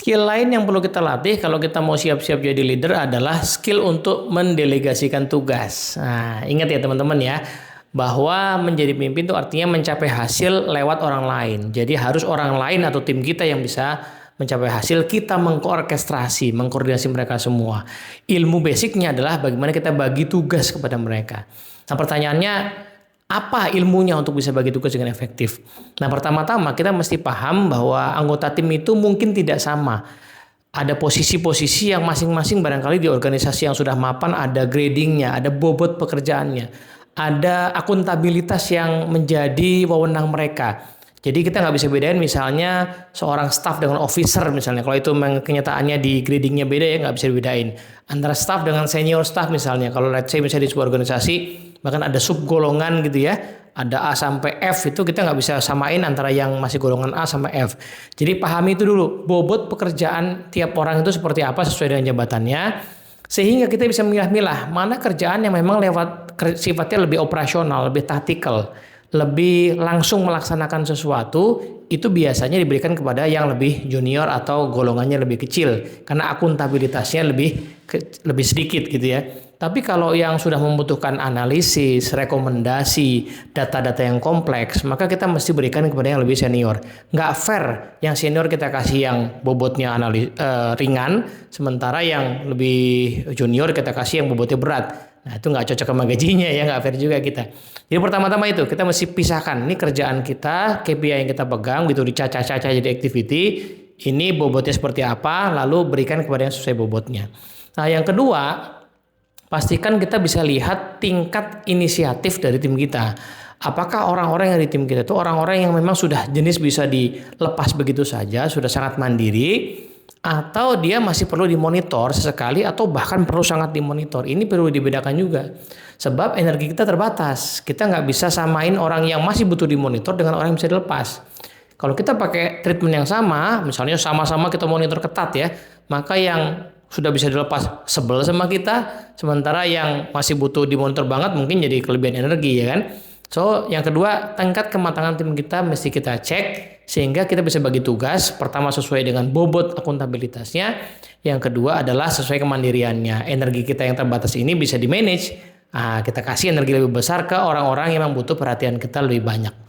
Skill lain yang perlu kita latih kalau kita mau siap-siap jadi leader adalah skill untuk mendelegasikan tugas. Nah, ingat ya teman-teman ya, bahwa menjadi pemimpin itu artinya mencapai hasil lewat orang lain. Jadi harus orang lain atau tim kita yang bisa mencapai hasil, kita mengorkestrasi, mengkoordinasi mereka semua. Ilmu basicnya adalah bagaimana kita bagi tugas kepada mereka. Nah, pertanyaannya, apa ilmunya untuk bisa bagi tugas dengan efektif? Nah, pertama-tama kita mesti paham bahwa anggota tim itu mungkin tidak sama. Ada posisi-posisi yang masing-masing barangkali di organisasi yang sudah mapan ada gradingnya, ada bobot pekerjaannya, ada akuntabilitas yang menjadi wewenang mereka. Jadi kita nggak bisa bedain misalnya seorang staff dengan officer misalnya. Kalau itu kenyataannya di gradingnya beda ya nggak bisa dibedain. Antara staff dengan senior staff misalnya. Kalau let's say misalnya di sebuah organisasi bahkan ada sub golongan gitu ya. Ada A sampai F itu kita nggak bisa samain antara yang masih golongan A sama F. Jadi pahami itu dulu. Bobot pekerjaan tiap orang itu seperti apa sesuai dengan jabatannya. Sehingga kita bisa milah-milah mana kerjaan yang memang lewat sifatnya lebih operasional, lebih tactical, lebih langsung melaksanakan sesuatu, itu biasanya diberikan kepada yang lebih junior atau golongannya lebih kecil karena akuntabilitasnya lebih sedikit gitu ya. Tapi kalau yang sudah membutuhkan analisis, rekomendasi, data-data yang kompleks, maka kita mesti berikan kepada yang lebih senior. Nggak fair yang senior kita kasih yang bobotnya ringan, sementara yang lebih junior kita kasih yang bobotnya berat. Nah itu nggak cocok sama gajinya ya, nggak fair juga kita. Jadi pertama-tama itu kita mesti pisahkan, ini kerjaan kita, KPI yang kita pegang gitu dicacah-cacah jadi activity, ini bobotnya seperti apa, lalu berikan kepada yang sesuai bobotnya. Nah yang kedua, pastikan kita bisa lihat tingkat inisiatif dari tim kita. Apakah orang-orang yang di tim kita itu orang-orang yang memang sudah jenis bisa dilepas begitu saja, sudah sangat mandiri, atau dia masih perlu dimonitor sesekali atau bahkan perlu sangat dimonitor. Ini perlu dibedakan juga. Sebab energi kita terbatas. Kita nggak bisa samain orang yang masih butuh dimonitor dengan orang yang bisa dilepas. Kalau kita pakai treatment yang sama, misalnya sama-sama kita monitor ketat ya, maka yang sudah bisa dilepas sebel sama kita, sementara yang masih butuh dimonitor banget mungkin jadi kelebihan energi ya kan. So, yang kedua, tingkat kematangan tim kita mesti kita cek sehingga kita bisa bagi tugas. Pertama sesuai dengan bobot akuntabilitasnya. Yang kedua adalah sesuai kemandiriannya. Energi kita yang terbatas ini bisa di-manage. Kita kasih energi lebih besar ke orang-orang yang memang butuh perhatian kita lebih banyak.